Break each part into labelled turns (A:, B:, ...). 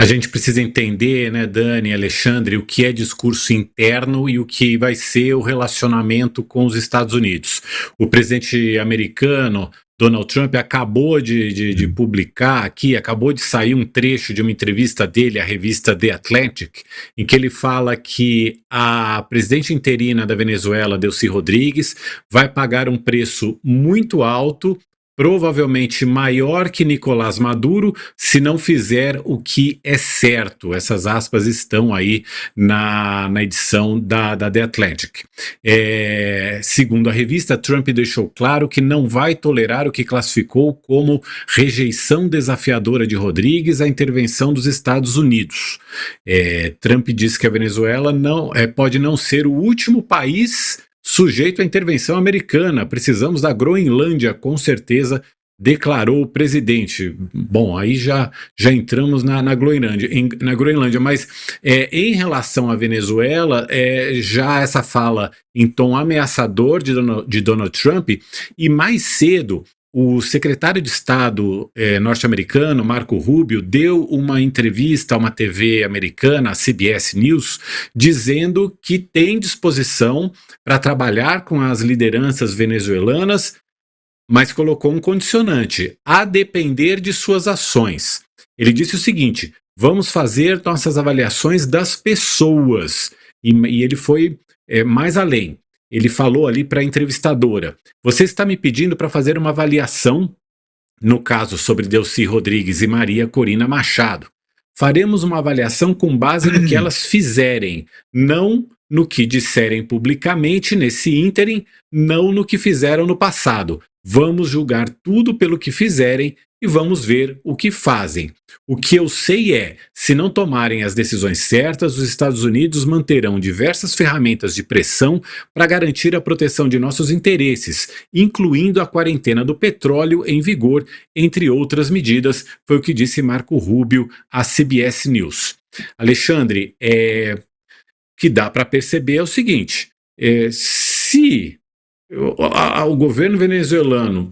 A: A gente precisa entender, né, Dani, Alexandre, o que é discurso interno e o que vai ser o relacionamento com os Estados Unidos. O presidente americano, Donald Trump, acabou de publicar aqui, acabou de sair um trecho de uma entrevista dele à revista The Atlantic, em que ele fala que a presidente interina da Venezuela, Delcy Rodrigues, vai pagar um preço muito alto, provavelmente maior que Nicolás Maduro, se não fizer o que é certo. Essas aspas estão aí na edição da The Atlantic. Segundo a revista, Trump deixou claro que não vai tolerar o que classificou como rejeição desafiadora de Rodrigues à intervenção dos Estados Unidos. Trump disse que a Venezuela pode não ser o último país sujeito à intervenção americana. Precisamos da Groenlândia, com certeza, declarou o presidente. Bom, aí já entramos na Groenlândia, mas em relação à Venezuela, já essa fala em tom ameaçador de Donald Trump, e mais cedo o secretário de Estado norte-americano, Marco Rubio, deu uma entrevista a uma TV americana, a CBS News, dizendo que tem disposição para trabalhar com as lideranças venezuelanas, mas colocou um condicionante: a depender de suas ações. Ele disse o seguinte: vamos fazer nossas avaliações das pessoas. E ele foi mais além. Ele falou ali para a entrevistadora: você está me pedindo para fazer uma avaliação, no caso sobre Delcy Rodrigues e Maria Corina Machado. Faremos uma avaliação com base no que elas fizerem, não no que disserem publicamente nesse ínterim, não no que fizeram no passado. Vamos julgar tudo pelo que fizerem e vamos ver o que fazem. O que eu sei é, se não tomarem as decisões certas, os Estados Unidos manterão diversas ferramentas de pressão para garantir a proteção de nossos interesses, incluindo a quarentena do petróleo em vigor, entre outras medidas, foi o que disse Marco Rubio à CBS News. Alexandre, que dá para perceber é o seguinte: se o governo venezuelano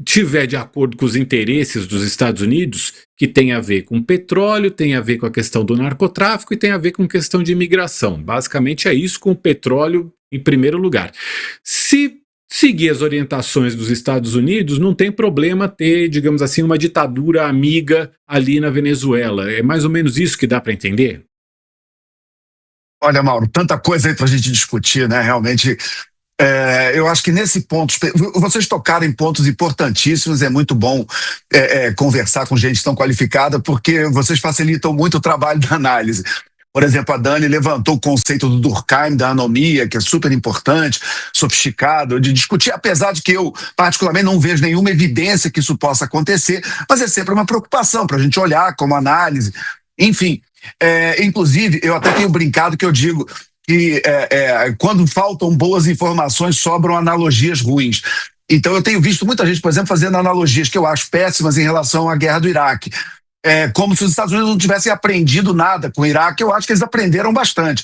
A: tiver de acordo com os interesses dos Estados Unidos, que tem a ver com petróleo, tem a ver com a questão do narcotráfico e tem a ver com questão de imigração. Basicamente é isso, com o petróleo em primeiro lugar. Se seguir as orientações dos Estados Unidos, não tem problema ter, digamos assim, uma ditadura amiga ali na Venezuela. É mais ou menos isso que dá para entender?
B: Olha, Mauro, tanta coisa aí para a gente discutir, né? Realmente, eu acho que nesse ponto, vocês tocaram em pontos importantíssimos. É muito bom conversar com gente tão qualificada, porque vocês facilitam muito o trabalho da análise. Por exemplo, a Dani levantou o conceito do Durkheim, da anomia, que é super importante, sofisticado, de discutir, apesar de que eu, particularmente, não vejo nenhuma evidência que isso possa acontecer, mas é sempre uma preocupação para a gente olhar como análise. Enfim, inclusive, eu até tenho brincado que eu digo que quando faltam boas informações, sobram analogias ruins. Então eu tenho visto muita gente, por exemplo, fazendo analogias que eu acho péssimas em relação à guerra do Iraque. Como se os Estados Unidos não tivessem aprendido nada com o Iraque. Eu acho que eles aprenderam bastante.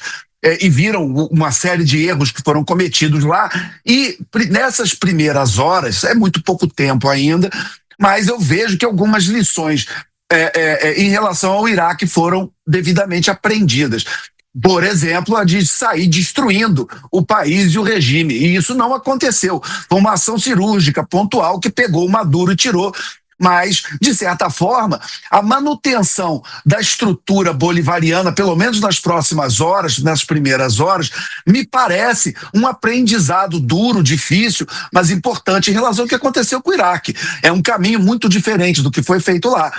B: E viram uma série de erros que foram cometidos lá. E nessas primeiras horas, é muito pouco tempo ainda, mas eu vejo que algumas lições em relação ao Iraque foram devidamente aprendidas. Por exemplo, a de sair destruindo o país e o regime. E isso não aconteceu. Foi uma ação cirúrgica, pontual, que pegou o Maduro e tirou. Mas, de certa forma, a manutenção da estrutura bolivariana, pelo menos nas próximas horas, nas primeiras horas, me parece um aprendizado duro, difícil, mas importante em relação ao que aconteceu com o Iraque. É um caminho muito diferente do que foi feito lá.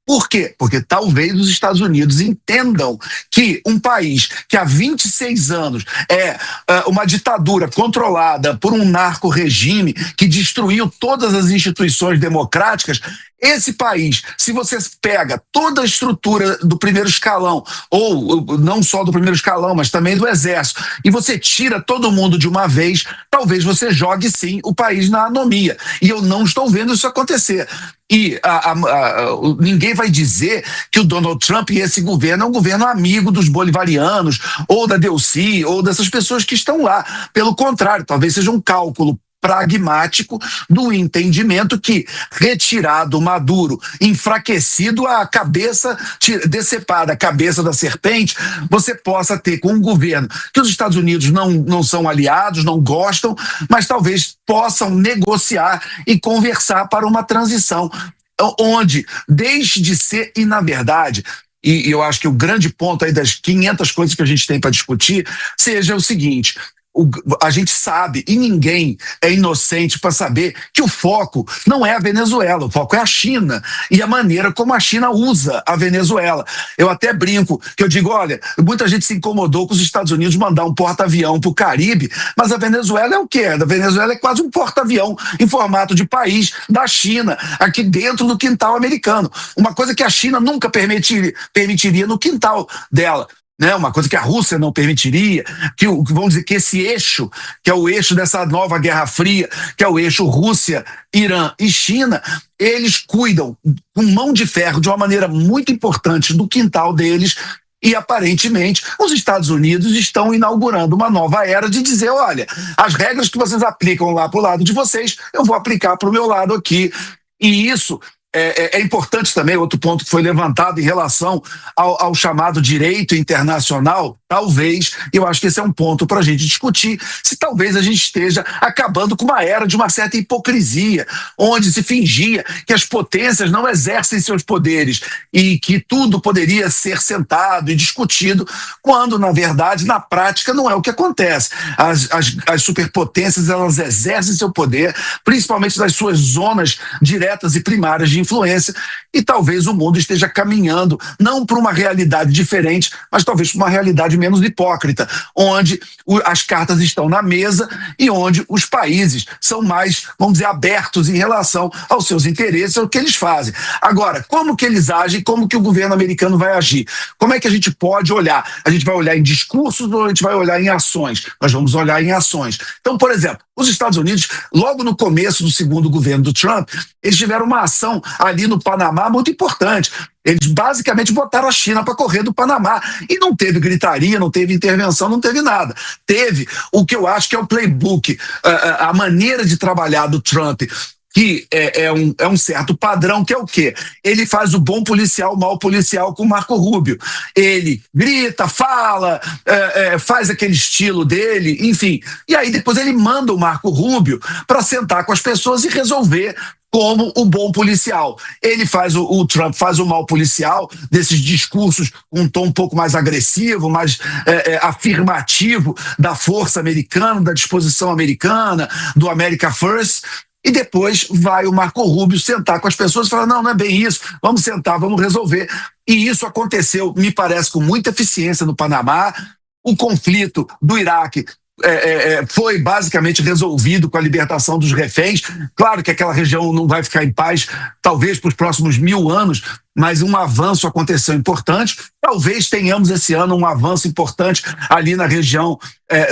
B: Por quê? Porque talvez os Estados Unidos entendam que um país que há 26 anos é uma ditadura controlada por um narco-regime que destruiu todas as instituições democráticas, esse país, se você pega toda a estrutura do primeiro escalão, ou não só do primeiro escalão, mas também do exército, e você tira todo mundo de uma vez, talvez você jogue sim o país na anomia. E eu não estou vendo isso acontecer. E ninguém vai dizer que o Donald Trump e esse governo é um governo amigo dos bolivarianos, ou da Delcy, ou dessas pessoas que estão lá. Pelo contrário, talvez seja um cálculo pragmático do entendimento que, retirado Maduro, enfraquecido, a cabeça decepada, a cabeça da serpente, você possa ter com um governo que os Estados Unidos não são aliados, não gostam, mas talvez possam negociar e conversar para uma transição onde deixe de ser, e na verdade, e eu acho que o grande ponto aí das 500 coisas que a gente tem para discutir, seja o seguinte: a gente sabe, e ninguém é inocente para saber que o foco não é a Venezuela, o foco é a China e a maneira como a China usa a Venezuela. Eu até brinco, que eu digo, olha, muita gente se incomodou com os Estados Unidos mandar um porta-avião para o Caribe, mas a Venezuela é o quê? A Venezuela é quase um porta-avião em formato de país da China, aqui dentro do quintal americano. Uma coisa que a China nunca permitiria no quintal dela. Né, uma coisa que a Rússia não permitiria, que vamos dizer que esse eixo, que é o eixo dessa nova Guerra Fria, que é o eixo Rússia, Irã e China, eles cuidam com mão de ferro de uma maneira muito importante do quintal deles. E, aparentemente, os Estados Unidos estão inaugurando uma nova era de dizer, olha, as regras que vocês aplicam lá para o lado de vocês, eu vou aplicar para o meu lado aqui. E isso é importante também, outro ponto que foi levantado em relação ao chamado direito internacional, talvez, eu acho que esse é um ponto para a gente discutir, se talvez a gente esteja acabando com uma era de uma certa hipocrisia, onde se fingia que as potências não exercem seus poderes e que tudo poderia ser sentado e discutido, quando, na verdade, na prática, não é o que acontece. As superpotências, elas exercem seu poder, principalmente nas suas zonas diretas e primárias de influência, e talvez o mundo esteja caminhando não para uma realidade diferente, mas talvez para uma realidade menos hipócrita, onde as cartas estão na mesa e onde os países são mais, vamos dizer, abertos em relação aos seus interesses, ao que eles fazem. Agora, como que eles agem, como que o governo americano vai agir? Como é que a gente pode olhar? A gente vai olhar em discursos ou a gente vai olhar em ações? Nós vamos olhar em ações. Então, por exemplo, os Estados Unidos, logo no começo do segundo governo do Trump, eles tiveram uma ação ali no Panamá muito importante. Eles basicamente botaram a China para correr do Panamá. E não teve gritaria, não teve intervenção, não teve nada. Teve o que eu acho que é o playbook, a maneira de trabalhar do Trump, que é um certo padrão, que é o quê? Ele faz o bom policial, o mau policial com o Marco Rubio. Ele grita, fala, faz aquele estilo dele, enfim. E aí depois ele manda o Marco Rubio para sentar com as pessoas e resolver como o bom policial. Ele faz, o Trump faz o mau policial, desses discursos com um tom um pouco mais agressivo, mais afirmativo da força americana, da disposição americana, do America First. E depois vai o Marco Rubio sentar com as pessoas e falar, não é bem isso, vamos sentar, vamos resolver. E isso aconteceu, me parece, com muita eficiência no Panamá. O conflito do Iraque foi basicamente resolvido com a libertação dos reféns. Claro que aquela região não vai ficar em paz, talvez para os próximos 1000 anos, mas um avanço aconteceu importante. Talvez tenhamos esse ano um avanço importante ali na região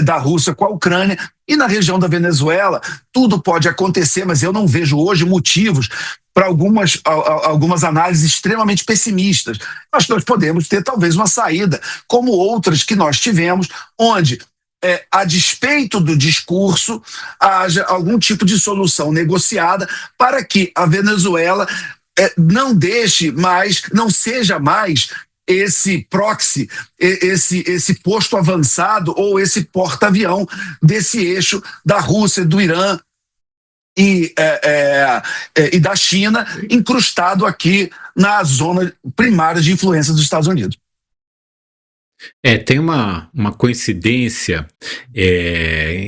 B: da Rússia com a Ucrânia. E na região da Venezuela, tudo pode acontecer, mas eu não vejo hoje motivos para algumas análises extremamente pessimistas. Acho que nós podemos ter talvez uma saída, como outras que nós tivemos, onde a despeito do discurso, haja algum tipo de solução negociada para que a Venezuela não deixe mais, não seja mais esse proxy, esse posto avançado ou esse porta-avião desse eixo da Rússia, do Irã e da China, incrustado aqui na zona primária de influência dos Estados Unidos.
A: Tem uma coincidência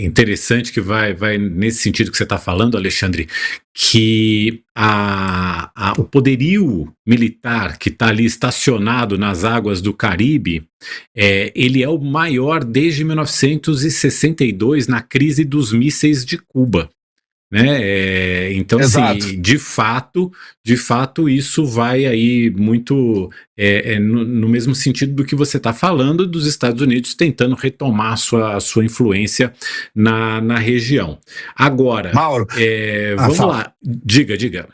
A: interessante que vai nesse sentido que você está falando, Alexandre, que o poderio militar que está ali estacionado nas águas do Caribe, ele é o maior desde 1962, na crise dos mísseis de Cuba. Né? Então, assim, de fato, isso vai aí muito no mesmo sentido do que você está falando, dos Estados Unidos tentando retomar a sua influência na região. Agora,
B: Mauro,
A: vamos lá, diga.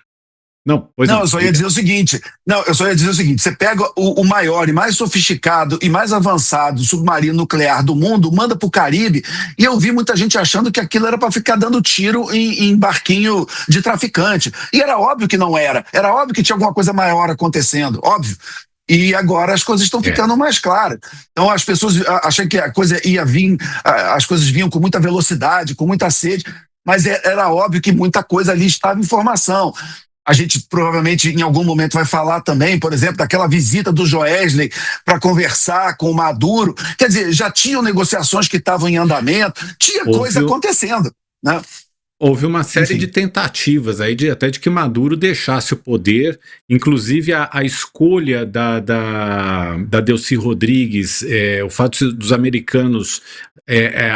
A: Não, pois
B: Não,
A: não.
B: eu só ia dizer o seguinte. Não, eu só ia dizer o seguinte: você pega o maior e mais sofisticado e mais avançado submarino nuclear do mundo, manda para o Caribe, e eu vi muita gente achando que aquilo era para ficar dando tiro em barquinho de traficante. E era óbvio que não era. Era óbvio que tinha alguma coisa maior acontecendo, óbvio. E agora as coisas estão ficando mais claras. Então as pessoas acham que a coisa ia vir, as coisas vinham com muita velocidade, com muita sede, mas era óbvio que muita coisa ali estava em formação. A gente provavelmente em algum momento vai falar também, por exemplo, daquela visita do Joesley para conversar com o Maduro. Quer dizer, já tinham negociações que estavam em andamento, tinha coisa acontecendo, né?
A: Houve uma série de tentativas aí até de que Maduro deixasse o poder, inclusive a escolha da Delcy Rodrigues, o fato dos americanos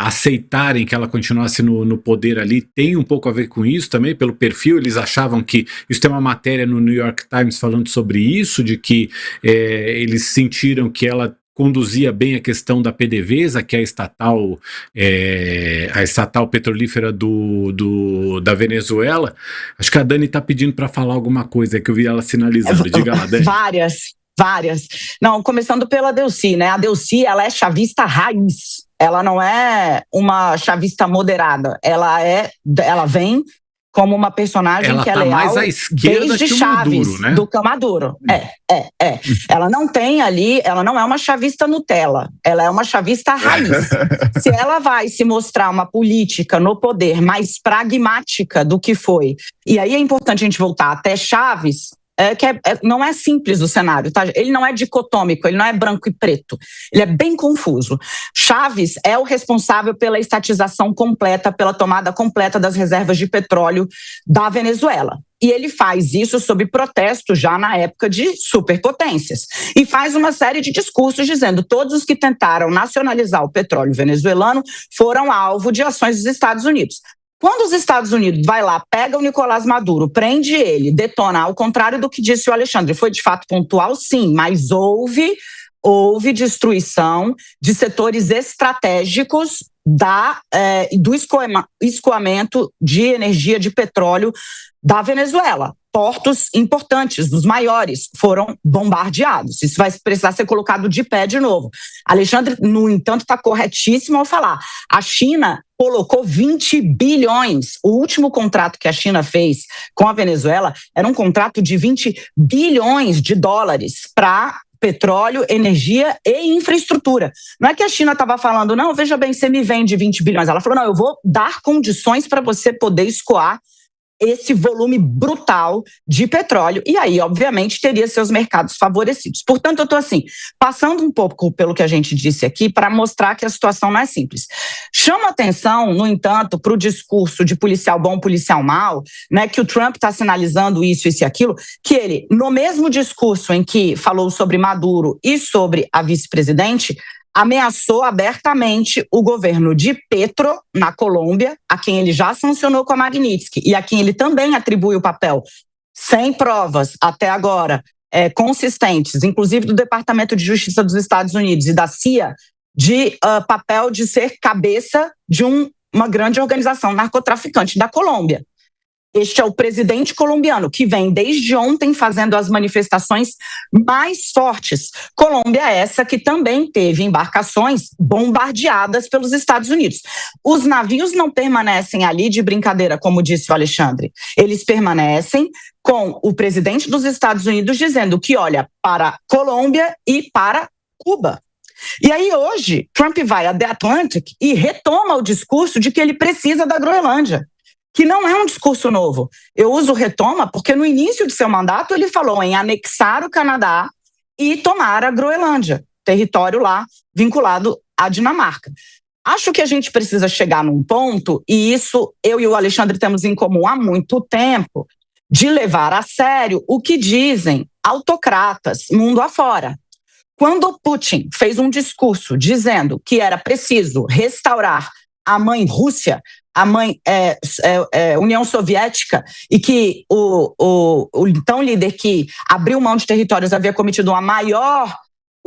A: aceitarem que ela continuasse no poder ali, tem um pouco a ver com isso também, pelo perfil. Eles achavam que, isso tem uma matéria no New York Times falando sobre isso, de que eles sentiram que ela conduzia bem a questão da PDVSA, que é a estatal petrolífera da Venezuela. Acho que a Dani está pedindo para falar alguma coisa, que eu vi ela sinalizando. Diga lá, Dani.
C: Várias. Não, começando pela Delcy, né? A Delcy, ela é chavista raiz. Ela não é uma chavista moderada. Ela vem como uma personagem que é leal
A: mais à esquerda
C: desde
A: que o
C: Chaves,
A: Maduro, né?
C: do Maduro. Ela não tem ali, ela não é uma chavista Nutella, ela é uma chavista raiz. Se ela vai se mostrar uma política no poder mais pragmática do que foi, e aí é importante a gente voltar até Chaves, não é simples o cenário, tá? Ele não é dicotômico, ele não é branco e preto, ele é bem confuso. Chaves é o responsável pela estatização completa, pela tomada completa das reservas de petróleo da Venezuela. E ele faz isso sob protesto já na época de superpotências. E faz uma série de discursos dizendo que todos os que tentaram nacionalizar o petróleo venezuelano foram alvo de ações dos Estados Unidos. Quando os Estados Unidos vai lá, pega o Nicolás Maduro, prende ele, detona, ao contrário do que disse o Alexandre, foi de fato pontual, sim, mas houve destruição de setores estratégicos do escoamento de energia de petróleo da Venezuela. Portos importantes, os maiores, foram bombardeados. Isso vai precisar ser colocado de pé de novo. Alexandre, no entanto, está corretíssimo ao falar. A China colocou 20 bilhões. O último contrato que a China fez com a Venezuela era um contrato de 20 bilhões de dólares para petróleo, energia e infraestrutura. Não é que a China estava falando, não, veja bem, você me vende 20 bilhões. Ela falou, não, eu vou dar condições para você poder escoar esse volume brutal de petróleo, e aí, obviamente, teria seus mercados favorecidos. Portanto, eu estou assim, passando um pouco pelo que a gente disse aqui, para mostrar que a situação não é simples. Chama atenção, no entanto, para o discurso de policial bom, policial mal, né, que o Trump está sinalizando isso e aquilo, que ele, no mesmo discurso em que falou sobre Maduro e sobre a vice-presidente, ameaçou abertamente o governo de Petro, na Colômbia, a quem ele já sancionou com a Magnitsky e a quem ele também atribui o papel, sem provas até agora, consistentes, inclusive do Departamento de Justiça dos Estados Unidos e da CIA, de papel de ser cabeça de uma grande organização narcotraficante da Colômbia. Este é o presidente colombiano, que vem desde ontem fazendo as manifestações mais fortes. Colômbia essa que também teve embarcações bombardeadas pelos Estados Unidos. Os navios não permanecem ali de brincadeira, como disse o Alexandre. Eles permanecem com o presidente dos Estados Unidos dizendo que olha para Colômbia e para Cuba. E aí hoje, Trump vai a The Atlantic e retoma o discurso de que ele precisa da Groenlândia, que não é um discurso novo. Eu uso retoma porque no início de seu mandato ele falou em anexar o Canadá e tomar a Groenlândia, território lá vinculado à Dinamarca. Acho que a gente precisa chegar num ponto, e isso eu e o Alexandre temos em comum há muito tempo, de levar a sério o que dizem autocratas mundo afora. Quando Putin fez um discurso dizendo que era preciso restaurar a mãe Rússia, a mãe União Soviética, e que o então líder que abriu mão de territórios havia cometido o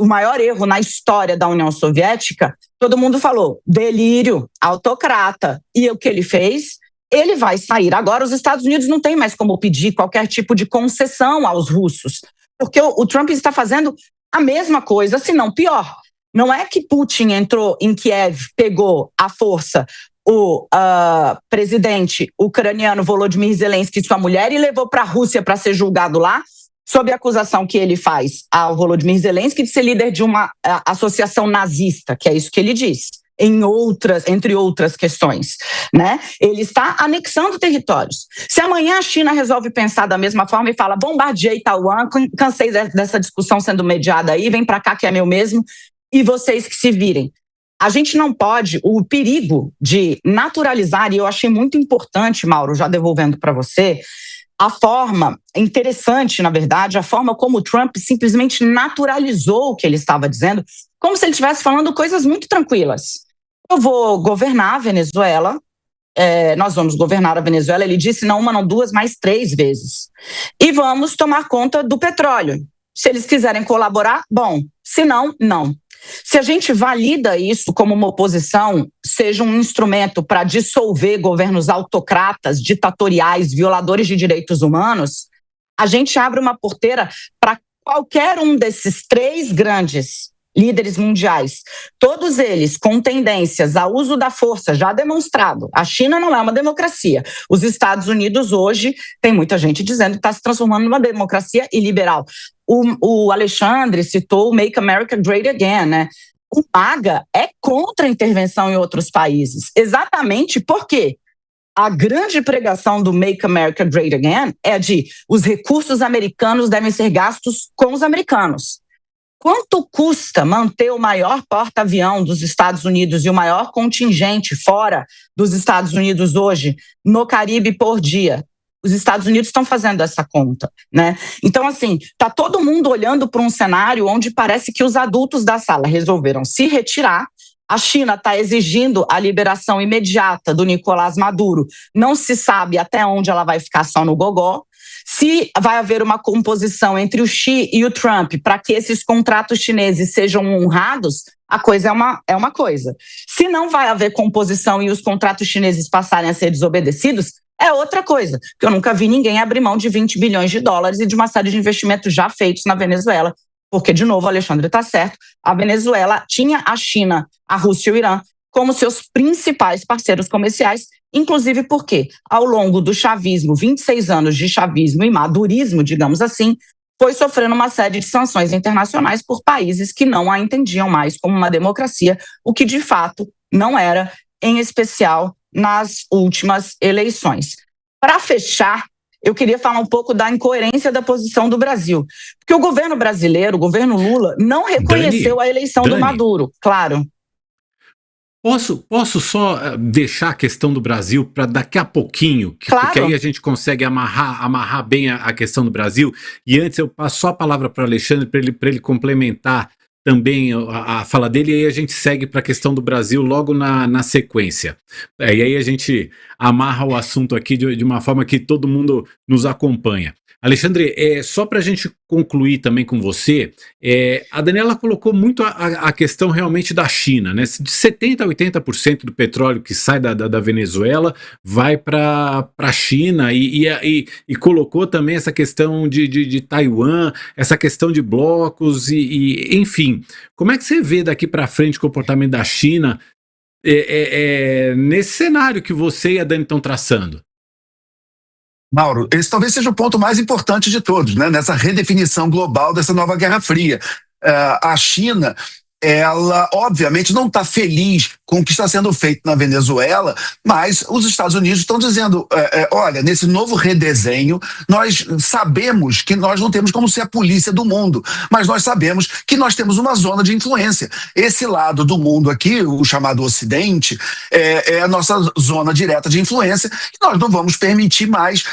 C: maior erro na história da União Soviética, todo mundo falou, delírio, autocrata. E o que ele fez? ele vai sair. Agora, os Estados Unidos não tem mais como pedir qualquer tipo de concessão aos russos, porque o Trump está fazendo a mesma coisa, se não pior. Não é que Putin entrou em Kiev, pegou à força o presidente ucraniano Volodymyr Zelensky e sua mulher e levou para a Rússia para ser julgado lá, sob a acusação que ele faz ao Volodymyr Zelensky de ser líder de uma associação nazista, que é isso que ele diz, entre outras questões, né? Ele está anexando territórios. Se amanhã a China resolve pensar da mesma forma e fala, bombardeei Taiwan, cansei dessa discussão sendo mediada aí, vem para cá que é meu mesmo, e vocês que se virem. A gente não pode, o perigo de naturalizar, e eu achei muito importante, Mauro, já devolvendo para você, a forma, interessante, na verdade, a forma como o Trump simplesmente naturalizou o que ele estava dizendo, como se ele estivesse falando coisas muito tranquilas. Eu vou governar a Venezuela, nós vamos governar a Venezuela, ele disse não uma, não duas, mas 3 vezes. E vamos tomar conta do petróleo. Se eles quiserem colaborar, bom, se não, não. Se a gente valida isso como uma oposição, seja um instrumento para dissolver governos autocratas, ditatoriais, violadores de direitos humanos, a gente abre uma porteira para qualquer um desses 3 grandes líderes mundiais, todos eles com tendências ao uso da força já demonstrado. A China não é uma democracia. Os Estados Unidos hoje, tem muita gente dizendo que está se transformando numa democracia iliberal. O Alexandre citou o Make America Great Again, né? O MAGA é contra a intervenção em outros países. Exatamente porque a grande pregação do Make America Great Again é de os recursos americanos devem ser gastos com os americanos. Quanto custa manter o maior porta-avião dos Estados Unidos e o maior contingente fora dos Estados Unidos hoje no Caribe por dia? Os Estados Unidos estão fazendo essa conta, né? Então, assim, está todo mundo olhando para um cenário onde parece que os adultos da sala resolveram se retirar. A China está exigindo a liberação imediata do Nicolás Maduro. Não se sabe até onde ela vai ficar só no gogó. Se vai haver uma composição entre o Xi e o Trump para que esses contratos chineses sejam honrados, a coisa é uma coisa. Se não vai haver composição e os contratos chineses passarem a ser desobedecidos, é outra coisa. Porque eu nunca vi ninguém abrir mão de 20 bilhões de dólares e de uma série de investimentos já feitos na Venezuela. Porque, de novo, o Alexandre está certo, a Venezuela tinha a China, a Rússia e o Irã como seus principais parceiros comerciais, inclusive porque, ao longo do chavismo, 26 anos de chavismo e madurismo, digamos assim, foi sofrendo uma série de sanções internacionais por países que não a entendiam mais como uma democracia, o que de fato não era, em especial nas últimas eleições. Para fechar, eu queria falar um pouco da incoerência da posição do Brasil, porque o governo brasileiro, o governo Lula, não reconheceu a eleição do Maduro, claro.
A: Posso só deixar a questão do Brasil para daqui a pouquinho,
C: claro.
A: Porque aí a gente consegue amarrar bem a questão do Brasil. E antes eu passo só a palavra para o Alexandre para ele complementar também a fala dele, e aí a gente segue para a questão do Brasil logo na sequência. E aí a gente amarra o assunto aqui de uma forma que todo mundo nos acompanha. Alexandre, só para a gente concluir também com você, a Daniela colocou muito a questão realmente da China, né? De 70% a 80% do petróleo que sai da Venezuela vai para a China e colocou também essa questão de Taiwan, essa questão de blocos enfim. Como é que você vê daqui para frente o comportamento da China nesse cenário que você e a Dani estão traçando?
B: Mauro, esse talvez seja o ponto mais importante de todos, né? Nessa redefinição global dessa nova Guerra Fria. A China, ela obviamente não está feliz com o que está sendo feito na Venezuela, mas os Estados Unidos estão dizendo, olha, nesse novo redesenho, nós sabemos que nós não temos como ser a polícia do mundo, mas nós sabemos que nós temos uma zona de influência. Esse lado do mundo aqui, o chamado Ocidente, é a nossa zona direta de influência, e nós não vamos permitir mais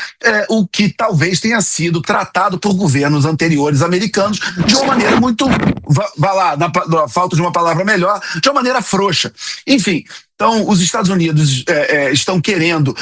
B: o que talvez tenha sido tratado por governos anteriores americanos de uma maneira muito, vá lá, na falta de uma palavra melhor, de uma maneira frouxa. Enfim, Então, os Estados Unidos estão querendo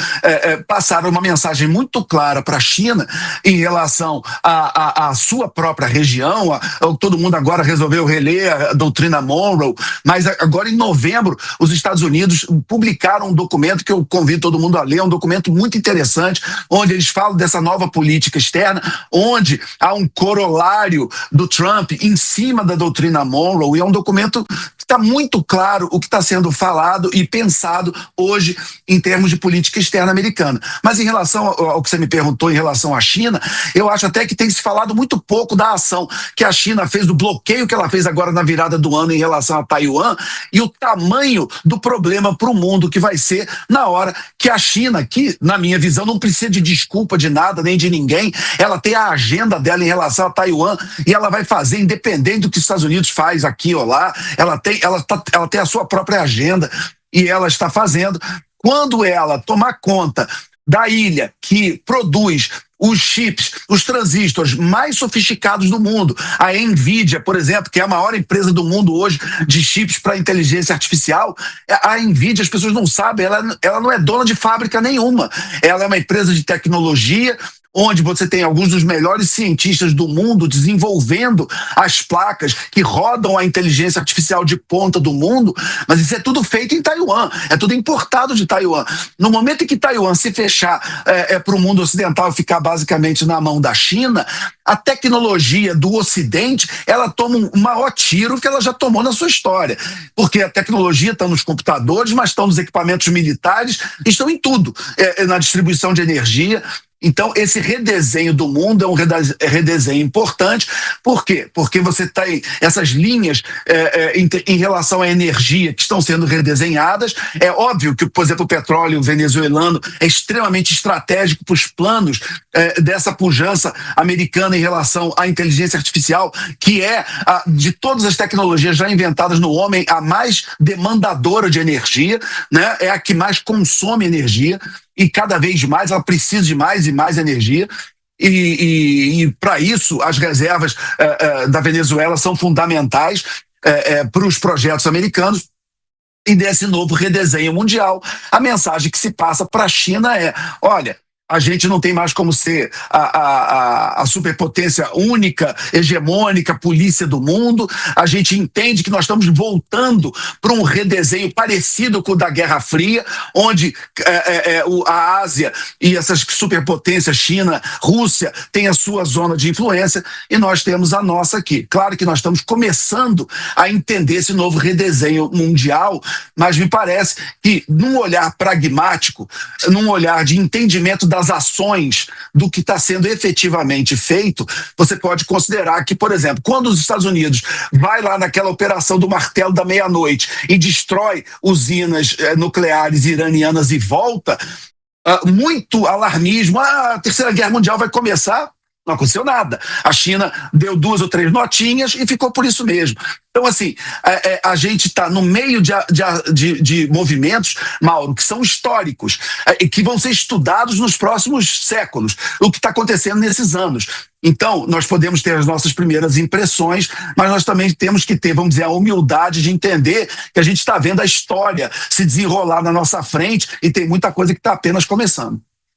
B: passar uma mensagem muito clara para a China em relação à sua própria região. Todo mundo agora resolveu reler a doutrina Monroe, mas agora em novembro os Estados Unidos publicaram um documento que eu convido todo mundo a ler, um documento muito interessante, onde eles falam dessa nova política externa, onde há um corolário do Trump em cima da doutrina Monroe, e é um documento que está muito claro o que está sendo falado e pensado hoje em termos de política externa americana. Mas em relação ao que você me perguntou em relação à China, eu acho até que tem se falado muito pouco da ação que a China fez, do bloqueio que ela fez agora na virada do ano em relação a Taiwan, e o tamanho do problema para o mundo que vai ser na hora que a China, que na minha visão não precisa de desculpa de nada nem de ninguém, ela tem a agenda dela em relação a Taiwan e ela vai fazer independente do que os Estados Unidos faz aqui ou lá, ela tem a sua própria agenda e ela está fazendo. Quando ela tomar conta da ilha que produz os chips, os transistores mais sofisticados do mundo, a Nvidia, por exemplo, que é a maior empresa do mundo hoje de chips para inteligência artificial, a Nvidia, as pessoas não sabem, ela não é dona de fábrica nenhuma, ela é uma empresa de tecnologia, onde você tem alguns dos melhores cientistas do mundo desenvolvendo as placas que rodam a inteligência artificial de ponta do mundo, mas isso é tudo feito em Taiwan, é tudo importado de Taiwan. No momento em que Taiwan se fechar para o mundo ocidental e ficar basicamente na mão da China, a tecnologia do Ocidente, ela toma um maior tiro que ela já tomou na sua história, porque a tecnologia está nos computadores, mas estão nos equipamentos militares, estão em tudo, na distribuição de energia. Então, esse redesenho do mundo é um redesenho importante. Por quê? Porque você tem essas linhas em relação à energia que estão sendo redesenhadas. É óbvio que, por exemplo, o petróleo venezuelano é extremamente estratégico para os planos dessa pujança americana em relação à inteligência artificial, que é, de todas as tecnologias já inventadas no homem, a mais demandadora de energia, né? É a que mais consome energia. E cada vez mais ela precisa de mais e mais energia, e para isso as reservas da Venezuela são fundamentais para os projetos americanos. E desse novo redesenho mundial, a mensagem que se passa para a China é: olha, a gente não tem mais como ser a superpotência única, hegemônica, polícia do mundo. A gente entende que nós estamos voltando para um redesenho parecido com o da Guerra Fria, onde a Ásia e essas superpotências, China, Rússia, tem a sua zona de influência e nós temos a nossa aqui. Claro que nós estamos começando a entender esse novo redesenho mundial, mas me parece que num olhar pragmático, num olhar de entendimento das ações, do que está sendo efetivamente feito, você pode considerar que, por exemplo, quando os Estados Unidos vai lá naquela operação do martelo da meia-noite e destrói usinas nucleares iranianas e volta, muito alarmismo, a Terceira Guerra Mundial vai começar. Não aconteceu nada. A China deu 2 ou 3 notinhas e ficou por isso mesmo. Então, assim, a gente está no meio de movimentos, Mauro, que são históricos, que vão ser estudados nos próximos séculos, o que está acontecendo nesses anos. Então, nós podemos ter as nossas primeiras impressões, mas nós também temos que ter, vamos dizer, a humildade de entender que a gente está vendo a história se desenrolar na nossa frente e tem muita coisa que está apenas começando.